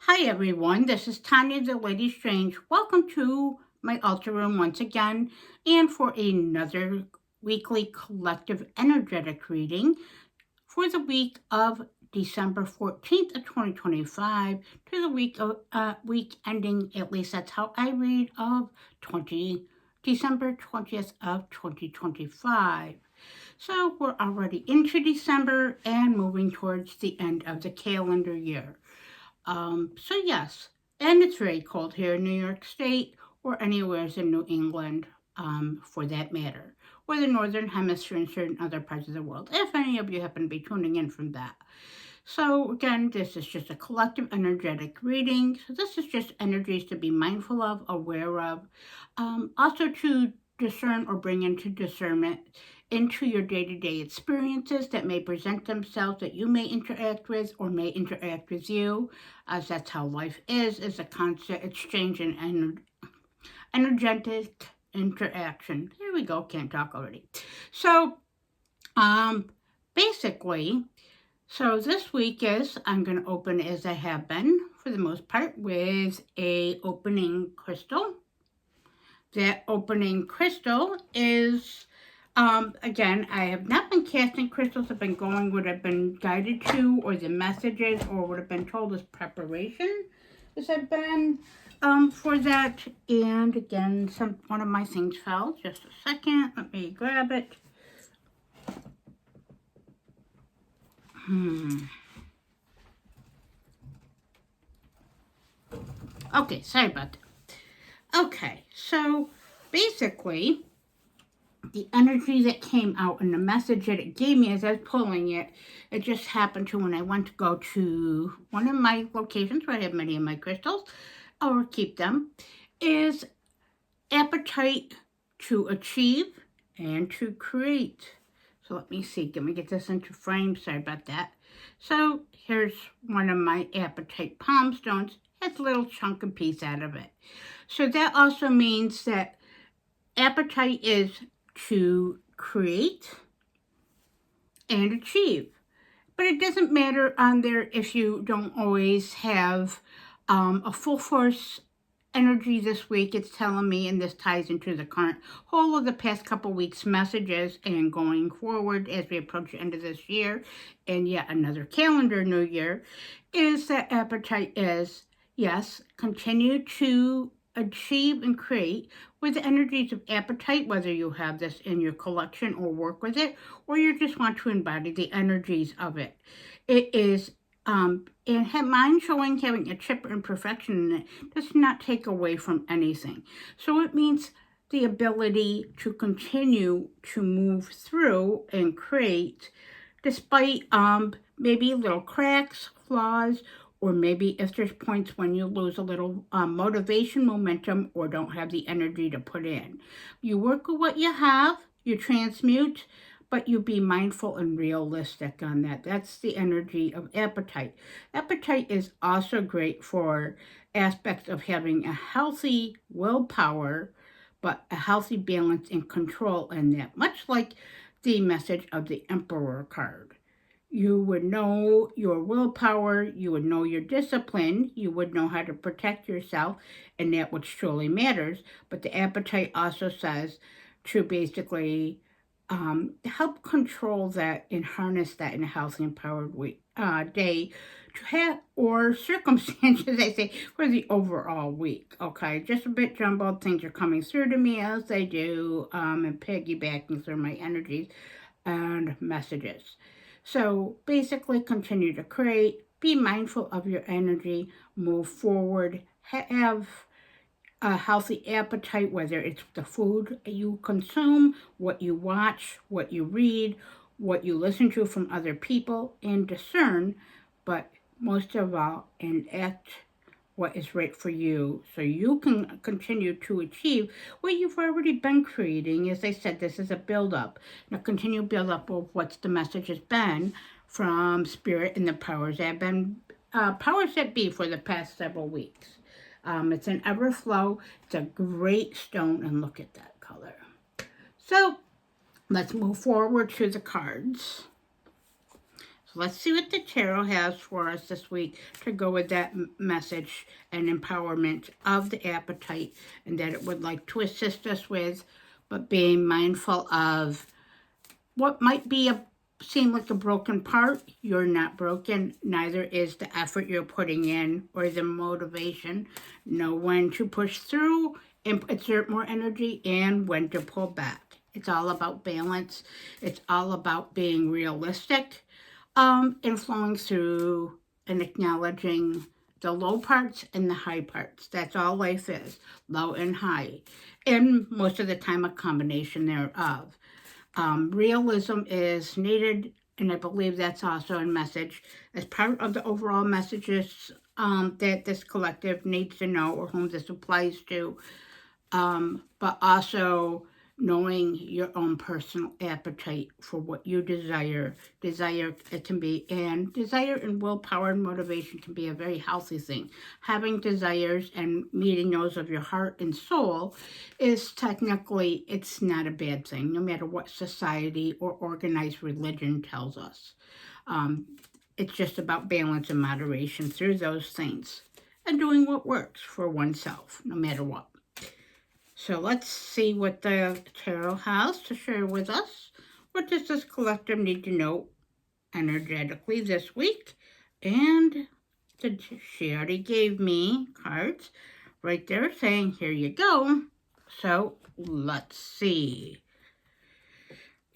Hi everyone, this is Tanya the Lady Strange. Welcome to my altar room once again and for another weekly collective energetic reading for the week of December 14th of 2025 to the week ending, at least that's how I read, of 20 December 20th of 2025. So we're already into December and moving towards the end of the calendar year. So yes, and it's very cold here in New York State or anywhere in New England, for that matter, or the Northern Hemisphere and certain other parts of the world, if any of you happen to be tuning in from that. So again, this is just a collective energetic reading. So this is just energies to be mindful of, aware of, also to discern or bring into discernment into your day-to-day experiences that may present themselves that you may interact with or may interact with you, as that's how life is a constant exchange and energetic interaction. There we go, can't talk already. So um basically, so this week is I'm going to open as I have been for the most part with a opening crystal. That opening crystal is, again, I have not been casting crystals. I've been going what I've been guided to, or the messages, or what I've been told is preparation. As I've been for that. And again, one of my things fell. Just a second. Let me grab it. Okay, sorry about that. Okay, so basically, the energy that came out and the message that it gave me as I was pulling it, it just happened to when I went to go to one of my locations where I have many of my crystals, or keep them, is appetite to achieve and to create. So let me see, let me get this into frame, sorry about that. So here's one of my apatite palm stones, has a little chunk and piece out of it. So that also means that appetite is to create and achieve. But it doesn't matter on there if you don't always have a full force energy this week. It's telling me, and this ties into the current whole of the past couple weeks' messages and going forward as we approach the end of this year and yet another calendar new year, is that appetite is, yes, continue to achieve and create with the energies of appetite, whether you have this in your collection or work with it, or you just want to embody the energies of it. It is, and have mind showing having a chip or imperfection in it does not take away from anything. So it means the ability to continue to move through and create despite maybe little cracks, flaws, or maybe if there's points when you lose a little motivation, momentum, or don't have the energy to put in. You work with what you have, you transmute, but you be mindful and realistic on that. That's the energy of appetite. Appetite is also great for aspects of having a healthy willpower, but a healthy balance and control in that, much like the message of the Emperor card. You would know your willpower, you would know your discipline, you would know how to protect yourself, and that which truly matters. But the appetite also says to basically help control that and harness that in a healthy, empowered day to have, or circumstances, I say, for the overall week. Okay, just a bit jumbled. Things are coming through to me as they do, and piggybacking through my energies and messages. So basically, continue to create, be mindful of your energy, move forward, have a healthy appetite, whether it's the food you consume, what you watch, what you read, what you listen to from other people, and discern, but most of all, enact what is right for you so you can continue to achieve what you've already been creating. As I said, this is a build-up. Now continue build up of what's the message has been from Spirit and the powers that have been powers that be for the past several weeks. It's an Everflow. It's a great stone, and look at that color. So let's move forward to the cards. let's see what the tarot has for us this week to go with that message and empowerment of the Apatite, and that it would like to assist us with, but being mindful of what might seem like a broken part. You're not broken. Neither is the effort you're putting in or the motivation. Know when to push through and exert more energy and when to pull back. It's all about balance. It's all about being realistic, and flowing through and acknowledging the low parts and the high parts. That's all life is, low and high. And most of the time, a combination thereof. Realism is needed, and I believe that's also a message as part of the overall messages that this collective needs to know, or whom this applies to, but also knowing your own personal appetite for what you desire. Desire, it can be, and desire and willpower and motivation can be a very healthy thing. Having desires and meeting those of your heart and soul is technically, it's not a bad thing, no matter what society or organized religion tells us. It's just about balance and moderation through those things and doing what works for oneself, no matter what. So let's see what the tarot has to share with us. What does this collective need to know energetically this week? And she already gave me cards right there saying, here you go. So let's see.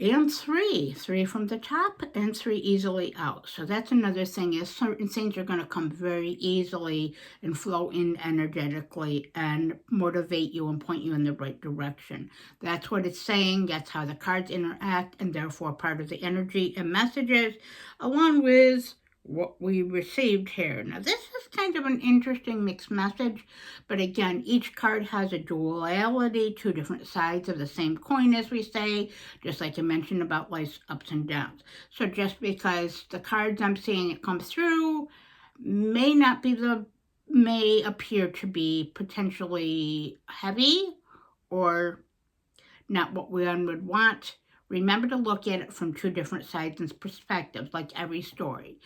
And three from the top and 3 easily out. So that's another thing, is certain things are going to come very easily and flow in energetically and motivate you and point you in the right direction. That's what it's saying. That's how the cards interact, and therefore part of the energy and messages, along with what we received here. Now this is kind of an interesting mixed message, but again, each card has a duality, 2 different sides of the same coin, as we say, just like I mentioned about life's ups and downs. So just because the cards I'm seeing it come through may appear to be potentially heavy or not what one would want, remember to look at it from 2 different sides and perspectives, like every story.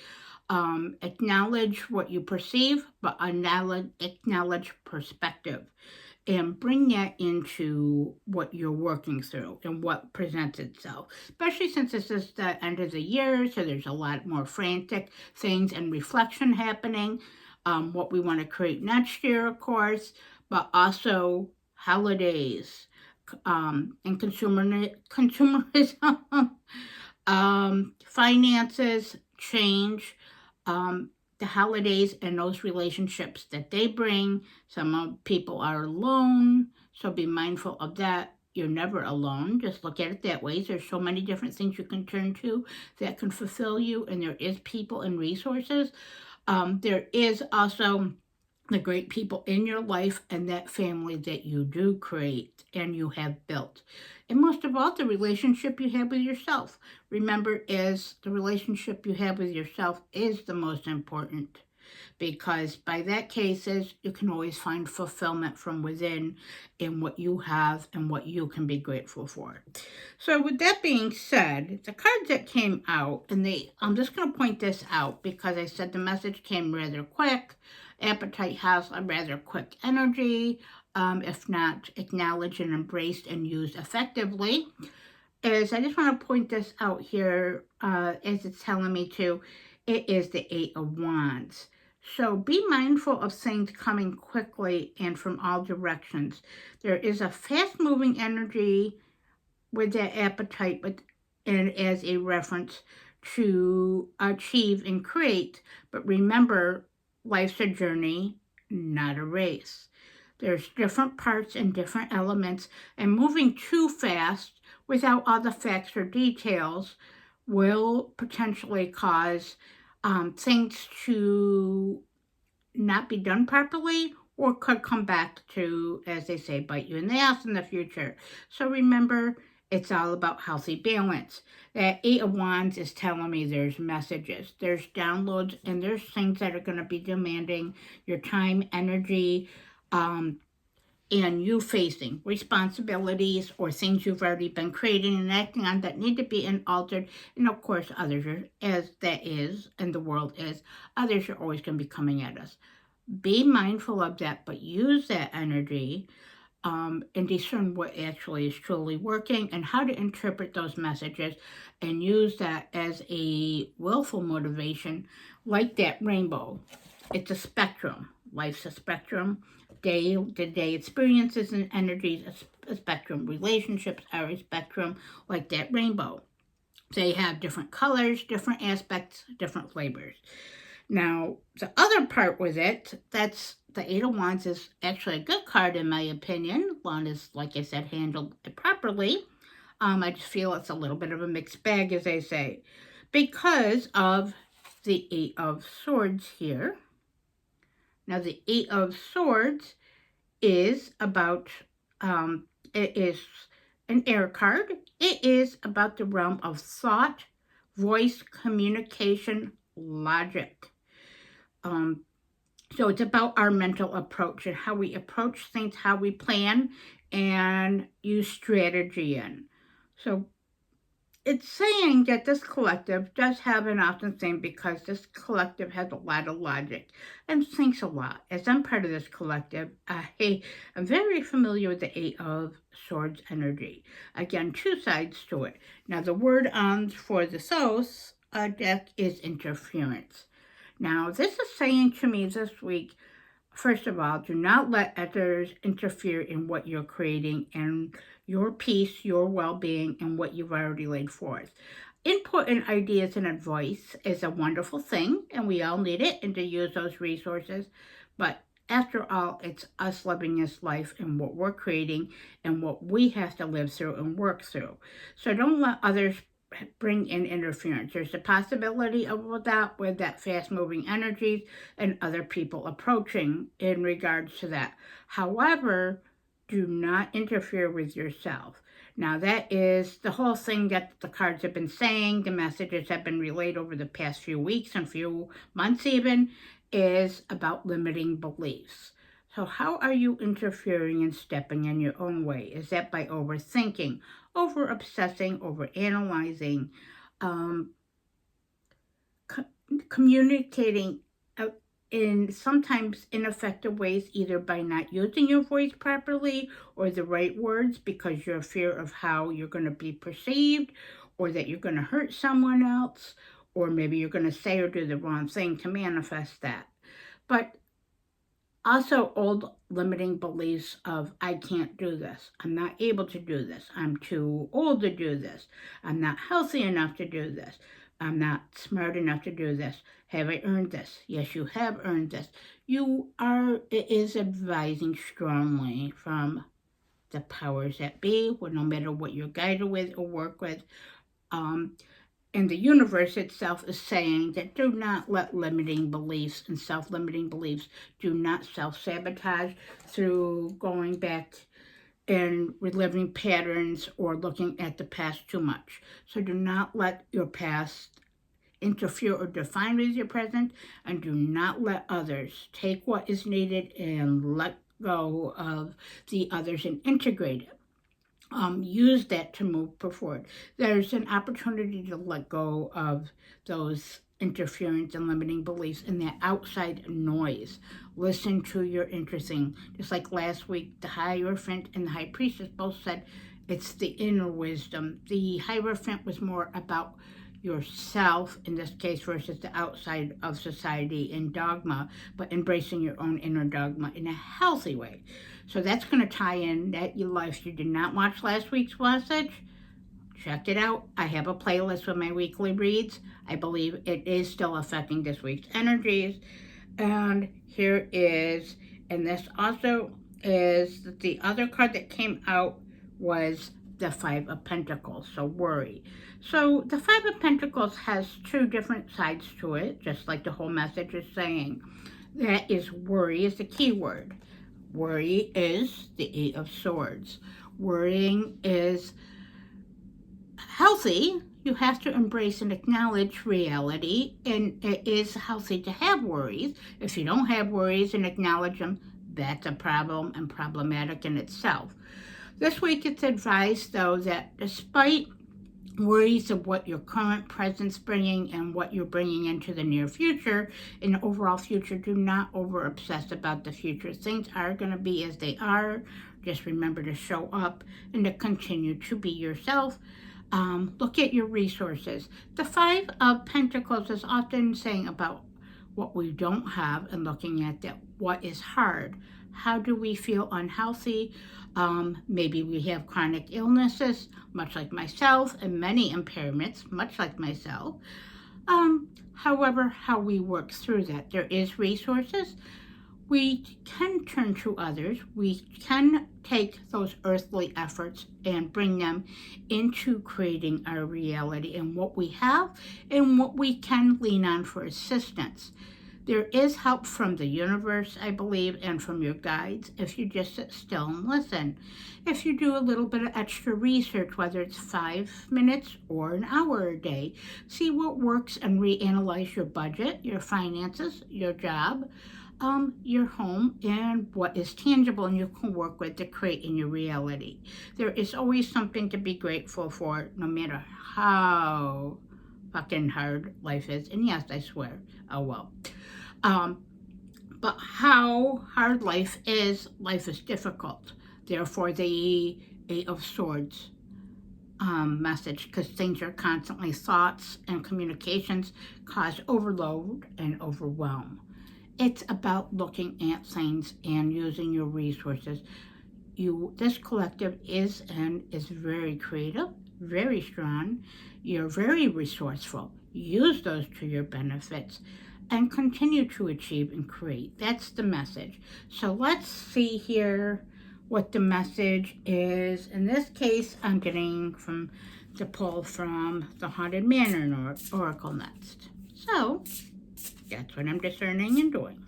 Acknowledge what you perceive, but acknowledge perspective, and bring that into what you're working through and what presents itself, especially since this is the end of the year, so there's a lot more frantic things and reflection happening, what we want to create next year, of course, but also holidays, and consumerism, finances, change, the holidays and those relationships that they bring. Some people are alone, so be mindful of that. You're never alone. Just look at it that way. There's so many different things you can turn to that can fulfill you, and there is people and resources. There is also the great people in your life and that family that you do create and you have built. And most of all, the relationship you have with yourself. Remember, the relationship you have with yourself is the most important, because by that cases, you can always find fulfillment from within in what you have and what you can be grateful for. So with that being said, the cards that came out, and I'm just going to point this out because I said the message came rather quick. Apatite has a rather quick energy, if not acknowledged and embraced and used effectively. I just want to point this out here, as it's telling me to. It is the 8 of Wands. So be mindful of things coming quickly and from all directions. There is a fast-moving energy with that Apatite, and as a reference to achieve and create. But remember, life's a journey, not a race. There's different parts and different elements, and moving too fast without all the facts or details will potentially cause things to not be done properly, or could come back to, as they say, bite you in the ass in the future. So remember, it's all about healthy balance. That 8 of Wands is telling me there's messages, there's downloads, and there's things that are going to be demanding your time, energy, and you facing responsibilities or things you've already been creating and acting on that need to be altered. And of course, others are, as that is, and the world is, others are always going to be coming at us. Be mindful of that, but use that energy and discern what actually is truly working and how to interpret those messages and use that as a willful motivation, like that rainbow. It's a spectrum. Life's a spectrum. Day-to-day experiences and energies, a spectrum. Relationships are a spectrum, like that rainbow. They have different colors, different aspects, different flavors. Now, the other part with it, that's the Eight of Wands is actually a good card in my opinion. One is, like I said, handled properly. I just feel it's a little bit of a mixed bag, as they say, because of the Eight of Swords here. Now, the Eight of Swords is about, it is an air card. It is about the realm of thought, voice, communication, logic. So it's about our mental approach and how we approach things, how we plan and use strategy in. So it's saying that this collective does have an often thing because this collective has a lot of logic and thinks a lot. As I'm part of this collective, I'm very familiar with the Eight of Swords energy. Again, two sides to it. Now, the word on for the South deck is interference. Now, this is saying to me this week, first of all, do not let others interfere in what you're creating and your peace, your well-being, and what you've already laid forth. Input and ideas and advice is a wonderful thing, and we all need it and to use those resources. But after all, it's us living this life and what we're creating and what we have to live through and work through. So don't let others bring in interference. There's a possibility of that with that fast-moving energies and other people approaching in regards to that. However, do not interfere with yourself. Now, that is the whole thing that the cards have been saying, the messages have been relayed over the past few weeks and few months even, is about limiting beliefs. So how are you interfering and stepping in your own way? Is that by overthinking, over obsessing, over analyzing, communicating in sometimes ineffective ways, either by not using your voice properly or the right words because you're fear of how you're going to be perceived or that you're going to hurt someone else, or maybe you're going to say or do the wrong thing to manifest that. But also old limiting beliefs of, I can't do this. I'm not able to do this. I'm too old to do this. I'm not healthy enough to do this. I'm not smart enough to do this. Have I earned this? Yes, you have earned this. It is advising strongly from the powers that be, no matter what you're guided with or work with. And the universe itself is saying that do not let limiting beliefs and self-limiting beliefs, do not self-sabotage through going back and reliving patterns or looking at the past too much. So do not let your past interfere or define with your present, and do not let others take what is needed and let go of the others and integrate it. Use that to move forward. There's an opportunity to let go of those interference and limiting beliefs and that outside noise. Listen to your interesting. Just like last week, the Hierophant and the High Priestess both said it's the inner wisdom. The Hierophant was more about yourself in this case versus the outside of society and dogma, but embracing your own inner dogma in a healthy way. So that's going to tie in that your life. If you did not watch last week's message, check it out. I have a playlist with my weekly reads. I believe it is still affecting this week's energies. And here is, and this also is the other card that came out was the Five of Pentacles, so worry. So the Five of Pentacles has two different sides to it, just like the whole message is saying. That is worry is the key word. Worry is the Eight of Swords. Worrying is healthy. You have to embrace and acknowledge reality, and it is healthy to have worries. If you don't have worries and acknowledge them, That's a problem and problematic in itself. This week it's advised, though, that despite worries of what your current present's bringing and what you're bringing into the near future, in the overall future, do not over obsess about the future. Things are going to be as they are. Just remember to show up and to continue to be yourself. Look at your resources. The Five of Pentacles is often saying about what we don't have and looking at that, what is hard. How do we feel unhealthy? Maybe we have chronic illnesses, much like myself, and many impairments, much like myself. However, how we work through that. There is resources. We can turn to others. We can take those earthly efforts and bring them into creating our reality and what we have and what we can lean on for assistance. There is help from the universe, I believe, and from your guides if you just sit still and listen. If you do a little bit of extra research, whether it's 5 minutes or an hour a day, see what works and reanalyze your budget, your finances, your job, your home, and what is tangible and you can work with to create in your reality. There is always something to be grateful for, no matter how fucking hard life is. And yes, I swear, oh well. But how hard life is difficult. Therefore, the Eight of Swords message, because things are constantly thoughts and communications cause overload and overwhelm. It's about looking at things and using your resources. This collective is very creative, very strong. You're very resourceful. Use those to your benefits and continue to achieve and create. That's the message. So let's see here what the message is. In this case, I'm getting to pull from the Haunted Manor Oracle next. So that's what I'm discerning and doing.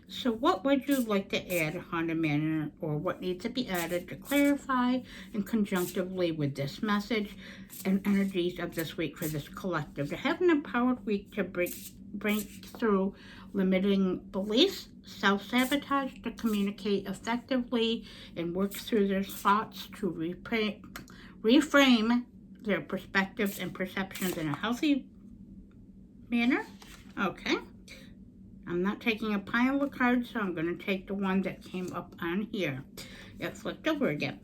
So what would you like to add, Haunted Manor, or what needs to be added to clarify and conjunctively with this message and energies of this week for this collective? To have an empowered week to break through limiting beliefs, self-sabotage, to communicate effectively and work through their thoughts to reframe their perspectives and perceptions in a healthy manner. Okay. I'm not taking a pile of cards, so I'm going to take the one that came up on here. It flipped over again.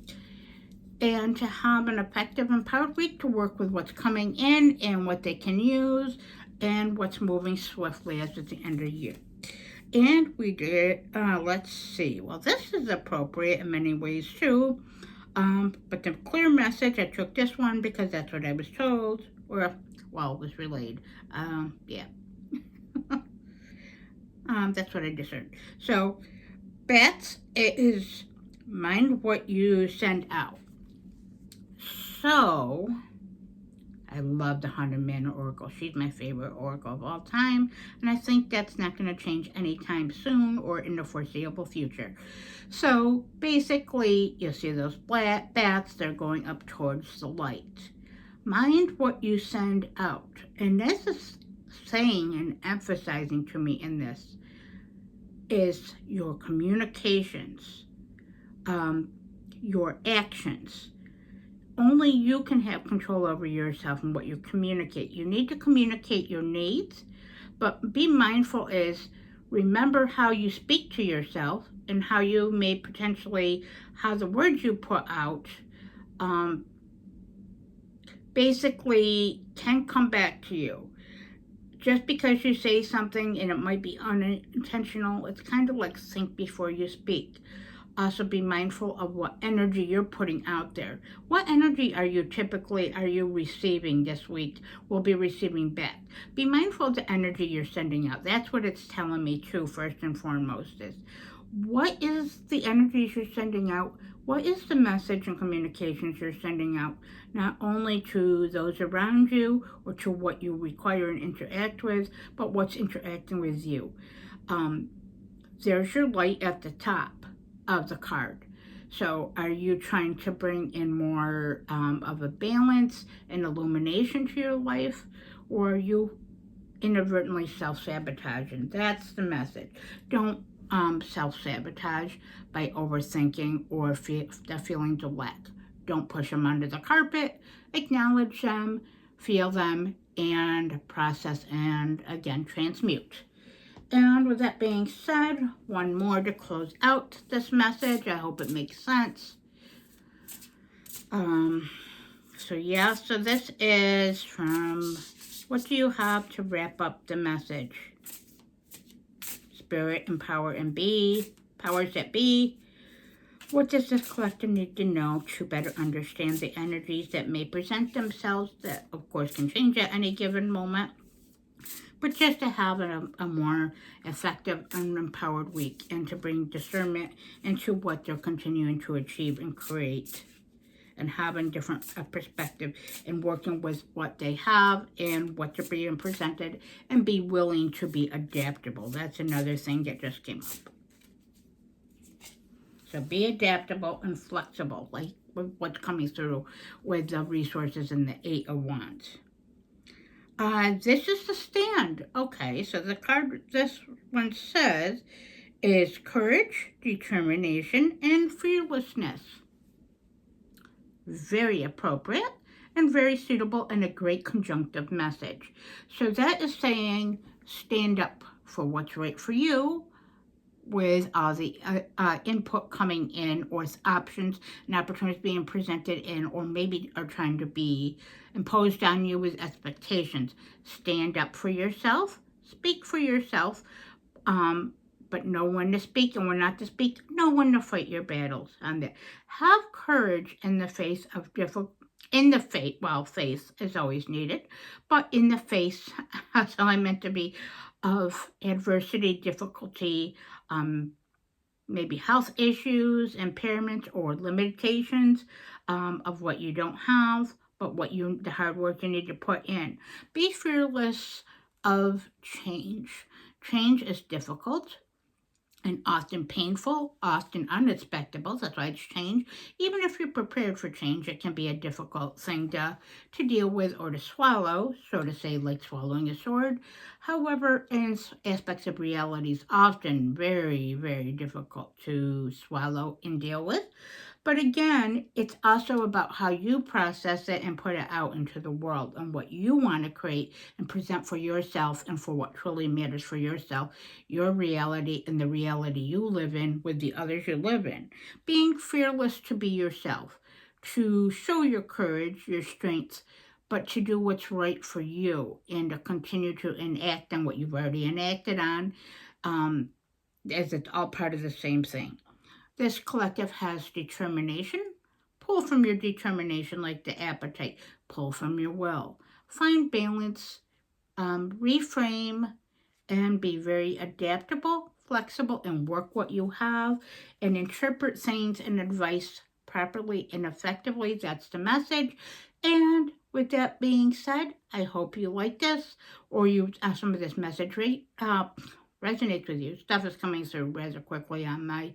And to have an effective, empowered week to work with what's coming in and what they can use and what's moving swiftly as at the end of the year. And we did, let's see. Well, this is appropriate in many ways too. But the clear message, I took this one because that's what I was told. Or, well, it was relayed. Yeah. That's what I discerned. So, bats, it is mind what you send out. So, I love the Haunted Manor Oracle. She's my favorite oracle of all time, and I think that's not going to change anytime soon or in the foreseeable future. So, basically, you'll see those bats, they're going up towards the light. Mind what you send out. And this is saying and emphasizing to me in this is your communications, your actions. Only you can have control over yourself and what you communicate. You need to communicate your needs, but be mindful is remember how you speak to yourself and how you may potentially, how the words you put out basically can come back to you. Just because you say something and it might be unintentional, it's kind of like think before you speak. Also be mindful of what energy you're putting out there. What energy are you receiving this week, will be receiving back? Be mindful of the energy you're sending out. That's what it's telling me too, first and foremost is. What is the energies you're sending out? What is the message and communications you're sending out, not only to those around you or to what you require and interact with, but what's interacting with you? There's your light at the top of the card. So are you trying to bring in more of a balance and illumination to your life, or are you inadvertently self-sabotaging? That's the message. Don't self-sabotage by overthinking or the feelings of lack. Don't push them under the carpet. Acknowledge them, feel them, and process and again transmute. And with that being said, one more to close out this message. I hope it makes sense. So this is from What Do You Have to Wrap Up the Message? Spirit and Power and Be, Powers That Be. What does this collective need to know to better understand the energies that may present themselves that, of course, can change at any given moment? But just to have a more effective and empowered week and to bring discernment into what they're continuing to achieve and create and having different perspective and working with what they have and what they're being presented and be willing to be adaptable. That's another thing that just came up. So be adaptable and flexible, like what's coming through with the resources in the Eight of Wands. This is the stand. Okay, so the card this one says is courage, determination, and fearlessness. Very appropriate and very suitable and a great conjunctive message. So that is saying stand up for what's right for you with all the input coming in or options and opportunities being presented in or maybe are trying to be imposed on you with expectations. Stand up for yourself, speak for yourself, but know when to speak and when not to speak, know when to fight your battles. Have courage in the face of face is always needed, but in the face, that's how I meant to be, of adversity, difficulty, maybe health issues, impairments, or limitations of what you don't have, but the hard work you need to put in. Be fearless of change. Change is difficult and often painful, often unexpected. That's why it's change. Even if you're prepared for change, it can be a difficult thing to deal with or to swallow, so to say, like swallowing a sword. However, in aspects of reality, it's often very, very difficult to swallow and deal with. But again, it's also about how you process it and put it out into the world and what you want to create and present for yourself and for what truly matters for yourself, your reality and the reality you live in with the others you live in. Being fearless to be yourself, to show your courage, your strengths, but to do what's right for you and to continue to enact on what you've already enacted on, as it's all part of the same thing. This collective has determination. Pull from your determination like the Apatite. Pull from your will. Find balance, reframe, and be very adaptable, flexible, and work what you have and interpret things and advice properly and effectively. That's the message. And with that being said, I hope you like this or some of this message resonates with you. Stuff is coming through rather quickly on my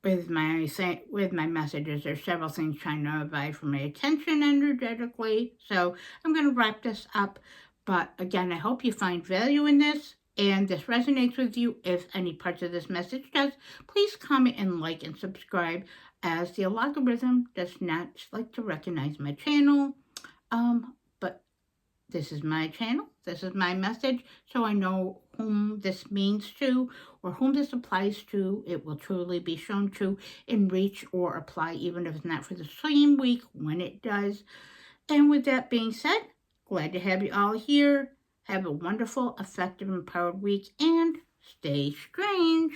with my messages. There's several things trying to vie for my attention energetically. So I'm going to wrap this up. But again, I hope you find value in this and this resonates with you. If any parts of this message does, please comment and like and subscribe, as the algorithm does not like to recognize my channel. But this is my channel. This is my message. So I know whom this means to or whom this applies to. It will truly be shown to in reach or apply, even if it's not for the same week when it does. And with that being said, glad to have you all here. Have a wonderful, effective, empowered week and stay strange.